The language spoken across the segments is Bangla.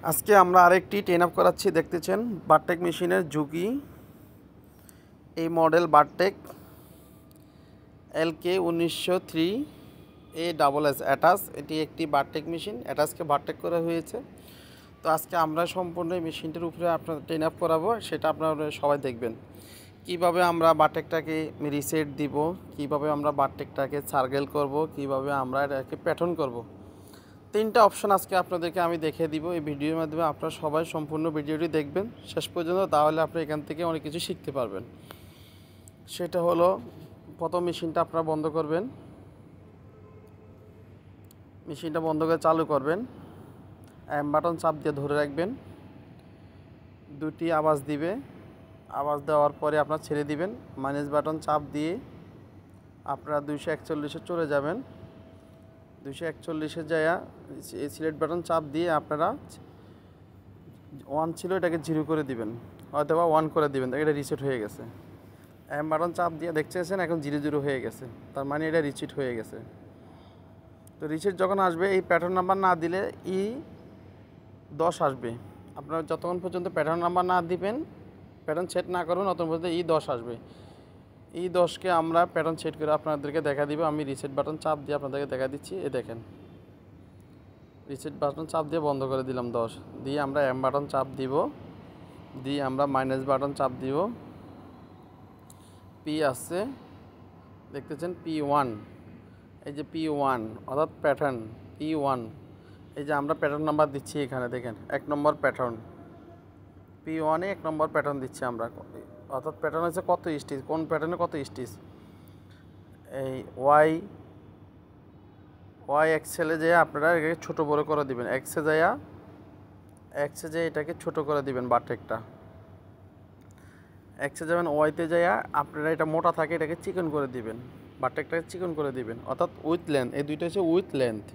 আজকে আমরা আরেকটি টেন আপ করাচ্ছি। দেখতেছেন বারটেক মেশিনের ঝুঁকি। এই মডেল বারটেক LK 1903 ASS অ্যাটাচ। এটি একটি বারটেক মেশিন, অ্যাটাচকে বারটেক করা হয়েছে। তো আজকে আমরা সম্পূর্ণ এই মেশিনটির উপরে আপনাদের টেন আপ করাবো, সেটা আপনারা সবাই দেখবেন। কিভাবে আমরা বারটেকটাকে রিসেট দিব, কিভাবে আমরা বারটেকটাকে সার্কেল করব, কিভাবে আমরা এটাকে প্যাটার্ন করব। তিনটা অপশন আজকে আপনাদেরকে আমি দেখিয়ে দিব এই ভিডিওর মাধ্যমে। আপনারা সবাই সম্পূর্ণ ভিডিওটি দেখবেন শেষ পর্যন্ত, তাহলে আপনি এখান থেকে অনেক কিছু শিখতে পারবেন। সেটা হলো, প্রথম মেশিনটা আপনারা বন্ধ করবেন, মেশিনটা বন্ধ করে চালু করবেন। বাটন চাপ দিয়ে ধরে রাখবেন, দুটি আওয়াজ দিবে। আওয়াজ দেওয়ার পরে আপনারা ছেড়ে দিবেন। মাইনাস বাটন চাপ দিয়ে আপনারা 241-এ চলে যাবেন। 241-এ যায়া সিলেক্ট বাটন চাপ দিয়ে আপনারা 1 ছিল এটাকে 0 করে দিবেন, অথবা 1 করে দিবেন, এটা রিসেট হয়ে গেছে। বাটন চাপ দিয়ে দেখতেছেন এখন 0 হয়ে গেছে, তার মানে এটা রিসেট হয়ে গেছে। তো রিসেট যখন আসবে, এই প্যাটার্ন নাম্বার না দিলে E10 আসবে। আপনারা যতক্ষণ পর্যন্ত প্যাটার্ন নাম্বার না দিবেন, প্যাটার্ন সেট না করবেন, ততক্ষণ পর্যন্ত E10 আসবে। E10কে আমরা প্যাটার্ন সেট করে আপনাদেরকে দেখা দিব। আমি রিসেট বাটন চাপ দিয়ে আপনাদেরকে দেখা দিচ্ছি। দেখেন, রিসেট বাটন চাপ দিয়ে বন্ধ করে দিলাম 10 দিয়ে। আমরা বাটন চাপ দিব, দিয়ে আমরা মাইনাস বাটন চাপ দিব। P আসছে, দেখতেছেন P1, এই যে P1 অর্থাৎ প্যাটার্ন P1। এই যে আমরা প্যাটার্ন নাম্বার দিচ্ছি এখানে, দেখেন 1 নম্বর প্যাটার্ন, P1-এ 1 নম্বর প্যাটার্ন দিচ্ছি আমরা। অর্থাৎ প্যাটার্ন হচ্ছে কত স্টিচ, কোন প্যাটার্নে কত স্টিচ। এই ওয়াই এক্সেলে যেয়ে আপনারা এটাকে ছোটো বড়ো করে দিবেন। এক্সে যেয়ে এটাকে ছোটো করে দিবেন। বারটেকটা এক্সে যাবেন, ওয়াইতে যাইয়া আপনারা এটা মোটা থাকে এটাকে চিকন করে দিবেন, বারটেকটাকে চিকন করে দিবেন। অর্থাৎ উইথ লেন্থ, এই দুইটা হচ্ছে উইথ লেন্থ।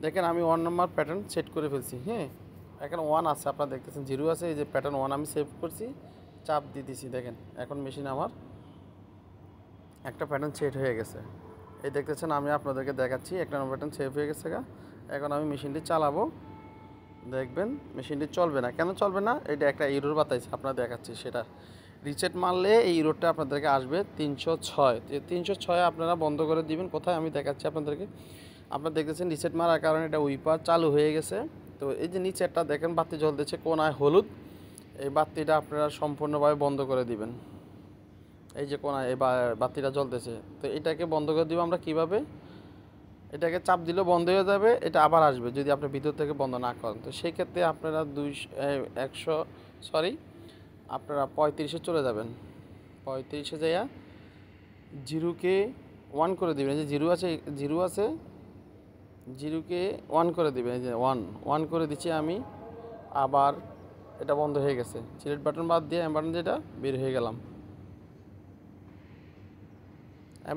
দেখেন আমি 1 নম্বর প্যাটার্ন সেট করে ফেলছি। হ্যাঁ, এখানে 1 আছে, আপনারা দেখতেছেন 0 আছে। এই যে প্যাটার্ন 1 আমি সেভ করছি, চাপ দিয়ে দিছি। দেখেন এখন মেশিন আমার একটা প্যাটার্ন সেট হয়ে গেছে। এই দেখতেছেন আমি আপনাদেরকে দেখাচ্ছি, একটা নম্বর প্যাটার্ন সেভ হয়ে গেছে। এখন আমি মেশিনটি চালাবো, দেখবেন মেশিনটি চলবে না। কেন চলবে না? এটা একটা ইরোর বাতাইছে, আপনারা দেখাচ্ছি সেটা। রিসেট মারলে এই ইরোরটা আপনাদেরকে আসবে 306। 306 আপনারা বন্ধ করে দিবেন। কোথায় আমি দেখাচ্ছি আপনাদেরকে। আপনারা দেখতেছেন রিসেট মারার কারণে এটা উইপার চালু হয়ে গেছে। তো এই যে নিচেরটা দেখেন বাতি জ্বলতেছে কোনায় হলুদ, এই বাতিটা আপনারা সম্পূর্ণভাবে বন্ধ করে দিবেন। এই যে কোনায় এই বাতিটা জ্বলতেছে, তো এটাকে বন্ধ করে দিব আমরা কিভাবে। এটাকে চাপ দিলেও বন্ধ হয়ে যাবে, এটা আবার আসবে যদি আপনি ভিতর থেকে বন্ধ না করেন। তো সেই ক্ষেত্রে আপনারা 35-এ চলে যাবেন। 35-এ যাইয়া 0কে 1 করে দেবেন। এই যে 0 আছে, 0কে 1 করে দেবেন। এই যে 1 করে দিচ্ছি আমি। আবার এটা বন্ধ হয়ে গেছে। সিলেক্ট বাটন বাদ দিয়ে বাটন যেটা বের হয়ে গেলাম।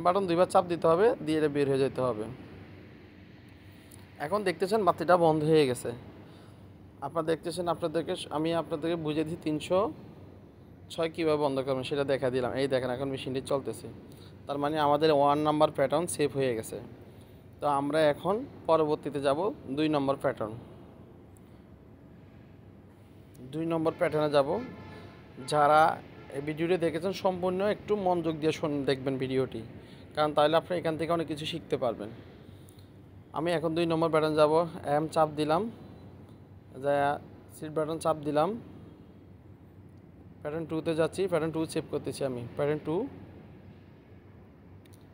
বাটন 2বার চাপ দিতে হবে, দিয়ে এটা বের হয়ে যেতে হবে। এখন দেখতেছেন বাতিটা বন্ধ হয়ে গেছে। আপনারা দেখতেছেন, আমি আপনাদেরকে বুঝিয়ে দিই 306 কীভাবে বন্ধ করবেন সেটা দেখা দিলাম। এই দেখেন এখন মেশিনটি চলতেছে, তার মানে আমাদের 1 নম্বর প্যাটার্ন সেভ হয়ে গেছে। তো আমরা এখন পরবর্তীতে যাব 2 নম্বর প্যাটার্ন। 2 নম্বর প্যাটার্নে যাব। যারা এই ভিডিওটি দেখেছেন সম্পূর্ণ একটু মনোযোগ দিয়ে দেখবেন ভিডিওটি, কারণ তাহলে আপনি এখান থেকে অনেক কিছু শিখতে পারবেন। আমি এখন 2 নম্বর প্যাটার্ন যাব। চাপ দিলাম, যা সিট বাটন চাপ দিলাম। প্যাটার্ন 2-তে যাচ্ছি, প্যাটার্ন 2 সেভ করতেছি আমি। প্যাটার্ন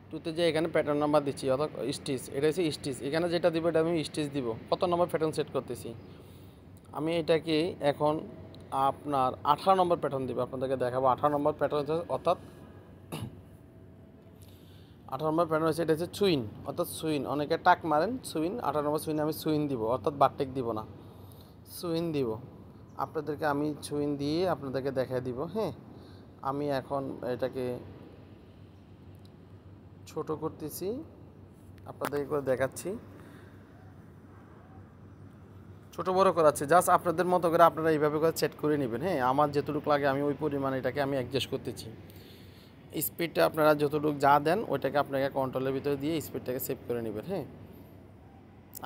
2-তে যে এখানে প্যাটার্ন নাম্বার দিচ্ছি, অর্থাৎ স্টিচ, এটা হচ্ছে স্টিচ। এখানে যেটা দিব এটা আমি স্টিচ দিব। কত নম্বর প্যাটার্ন সেট করতেছি আমি, এটাকে এখন আপনার 18 নম্বর প্যাটার্ন দিব। আপনাদেরকে দেখাবো 18 নম্বর প্যাটার্ন হচ্ছে, অর্থাৎ 18 নম্বর প্যাটার্ন হচ্ছে, এটা হচ্ছে সুইন, অর্থাৎ সুইন। অনেকে টাক মারেন সুইন। 18 নম্বর সুইন আমি সুইন দিব, অর্থাৎ বারটেক দিব না, সুইন দিব। আপনাদেরকে আমি সুইন দিয়ে আপনাদেরকে দেখাই দিব। হ্যাঁ, আমি এখন এটাকে ছোট করতেছি, আপনাদেরকে করে দেখাচ্ছি। ছোটো বড়ো করাচ্ছে, জাস্ট আপনাদের মতো করে আপনারা এইভাবে করে সেট করে নেবেন। হ্যাঁ, আমার যতটুকু লাগে আমি ওই পরিমাণে এটাকে আমি অ্যাডজাস্ট করতেছি। স্পিডটা আপনারা যতটুকু যা দেন ওইটাকে আপনাকে কন্ট্রোলের ভিতরে দিয়ে স্পিডটাকে সেভ করে নেবেন। হ্যাঁ,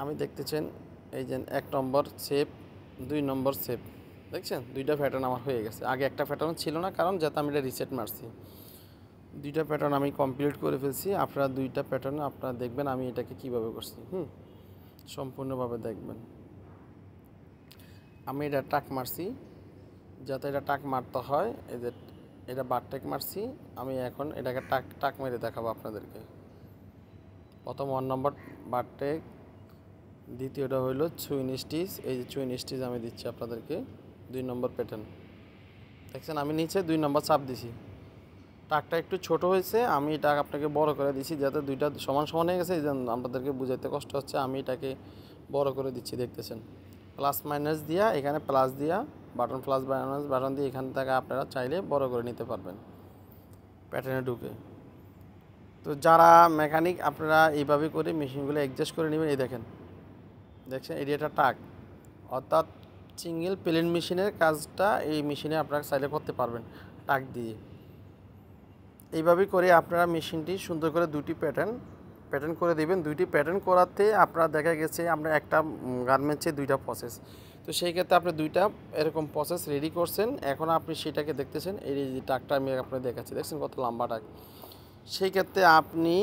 আমি দেখতেছেন এই যে 1 নম্বর সেভ, 2 নম্বর সেভ। দেখছেন 2টা প্যাটার্ন আমার হয়ে গেছে। আগে একটা প্যাটার্ন ছিল না, কারণ যাতে আমি এটা রিসেট মারছি। 2টা প্যাটার্ন আমি কমপ্লিট করে ফেলছি। আপনারা 2টা প্যাটার্ন আপনারা দেখবেন আমি এটাকে কিভাবে করছি। সম্পূর্ণভাবে দেখবেন। আমি এটা টাক মারছি, যাতে এটা টাক মারতে হয়। এই যে এটা বারটেক মারছি, আমি এখন এটাকে টাক টাক মেরে দেখাবো আপনাদেরকে। প্রথম 1 নম্বর বারটেক, দ্বিতীয়টা হইল চুইন স্টিচ। এই যে চুইন স্টিচ আমি দিচ্ছি আপনাদেরকে। 2 নম্বর প্যাটার্ন দেখছেন, আমি নিচে 2 নম্বর চাপ দিছি। টাকটা একটু ছোট হয়েছে, আমি এটা আপনাকে বড় করে দিচ্ছি যাতে দুইটা সমান সমান হয়ে গেছে। এই জন্য আপনাদেরকে বুঝাইতে কষ্ট হচ্ছে, আমি এটাকে বড় করে দিচ্ছি। দেখতেছেন প্লাস মাইনাস দিয়া, এখানে প্লাস দিয়া বাটন, প্লাস মাইনাস বাটন দিয়ে এখান থেকে আপনারা চাইলে বড় করে নিতে পারবেন প্যাটার্নে ঢুকে। তো যারা মেকানিক আপনারা এইভাবে করে মেশিনগুলো অ্যাডজাস্ট করে নেবেন। এই দেখছেন এরিয়াটা টাক, অর্থাৎ সিঙ্গেল প্লেন মেশিনের কাজটা এই মেশিনে আপনারা চাইলে করতে পারবেন টাক দিয়ে। এইভাবে করে আপনারা মেশিনটি সুন্দর করে 2টি প্যাটার্ন করে দেবেন। 2টি প্যাটার্ন করাতে আপনারা দেখা গেছে আমরা একটা গার্মেন্টসে 2টা প্রসেস, তো সেই ক্ষেত্রে আপনি 2টা এরকম প্রসেস রেডি করছেন। এখন আপনি সেটাকে দেখতেছেন, এই যে টাকটা আমি আপনাকে দেখাচ্ছি, দেখছেন কত লম্বা টাক। সেই ক্ষেত্রে আপনি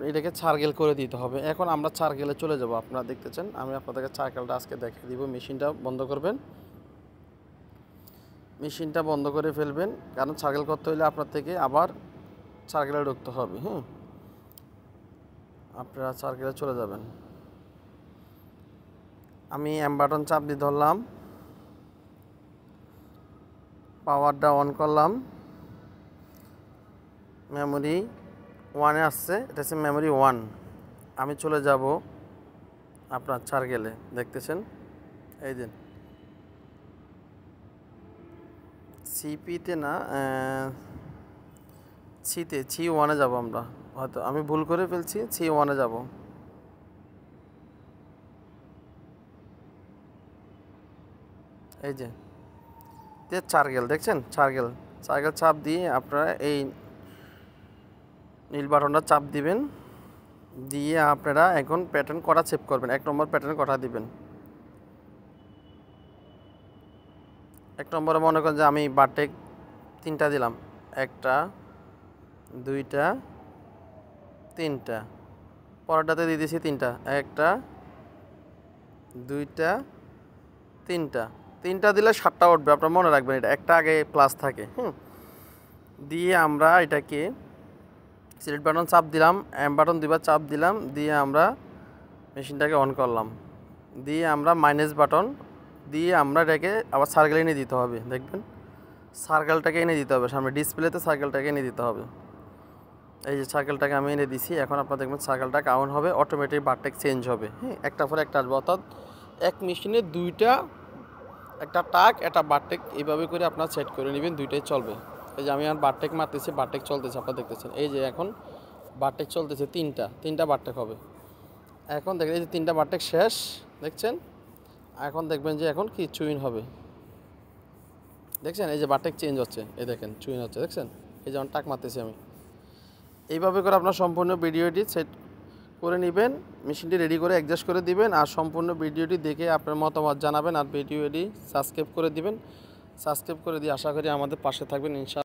এটাকে সার্কেল করে দিতে হবে। এখন আমরা সার্কেলে চলে যাব। আপনারা দেখতেছেন, আমি আপনাদেরকে সার্কেলটা আজকে দেখিয়ে দিব। মেশিনটা বন্ধ করবেন, মেশিনটা বন্ধ করে ফেলবেন, কারণ সার্কেল করতে হলে আপনার থেকে আবার সার্কেলে ঢুকতে হবে। আপনারা সার্কেলে চলে যাবেন। আমি এম বাটন চাপ দিয়ে ধরলাম, পাওয়ারটা অন করলাম, মেমোরি 1-এ আসছে, এটা হচ্ছে মেমোরি 1। আমি চলে যাব আপনার সার্কেলে, দেখতেছেন এই দিন সিপিতে না, সি 1-এ যাব আমরা। হয়তো আমি ভুল করে ফেলছি, সি 1-এ যাব। এই যে সার্কেল দেখছেন, সার্কেল চাপ দিয়ে আপনারা এই নীল বাটনটা চাপ দিবেন, দিয়ে আপনারা এখন প্যাটার্ন করা সেভ করবেন। 1 নম্বর প্যাটার্ন করা দিবেন। 1 নম্বরে মনে করেন যে আমি বারটেক 3টা দিলাম, 1টা 2টা 3টা, পরেরটাতে দিয়ে দিয়েছি 3টা, 1টা 2টা 3টা দিলে 7টা উঠবে। আপনারা মনে রাখবেন, এটা একটা আগে প্লাস থাকে। দিয়ে আমরা এটাকে সিলেক্ট বাটন চাপ দিলাম, এম বাটন 2বার চাপ দিলাম, দিয়ে আমরা মেশিনটাকে অন করলাম, দিয়ে আমরা মাইনাস বাটন দিয়ে আমরা এটাকে আবার সার্কেল এনে দিতে হবে। দেখবেন সার্কেলটাকে এনে দিতে হবে সামনে ডিসপ্লেতে, সার্কেলটাকে এনে দিতে হবে। এই যে সার্কেলটাকে আমি এনে দিছি। এখন আপনারা দেখবেন সার্কেলটা কাউন্ট হবে, অটোমেটিক বারটেক চেঞ্জ হবে। একটা পরে একটা আসবে, অর্থাৎ এক মেশিনে 2টা, একটা টাক একটা বারটেক, এইভাবে করে আপনারা সেট করে নেবেন, 2টাই চলবে। এই যে আমি আর বারটেক মারতেছি, বারটেক চলতেছে, আপনারা দেখতেছেন। এই যে এখন বারটেক চলতেছে, 3টা বারটেক হবে। এখন দেখেন এই যে 3টা বারটেক শেষ, দেখছেন। এখন দেখবেন যে এখন কি চুইন হবে, দেখছেন এই যে বারটেক চেঞ্জ হচ্ছে, এই দেখেন চুইন হচ্ছে, দেখছেন এই যেমন টাক মারতেছি আমি। এইভাবে করে আপনার সম্পূর্ণ ভিডিওটি সেট করে নেবেন, মেশিনটি রেডি করে অ্যাডজাস্ট করে দিবেন। আর সম্পূর্ণ ভিডিওটি দেখে আপনার মতামত জানাবেন, আর ভিডিওটি সাবস্ক্রাইব করে দিবেন। সাবস্ক্রাইব করে দিয়ে আশা করি আমাদের পাশে থাকবেন ইনশাআল্লাহ।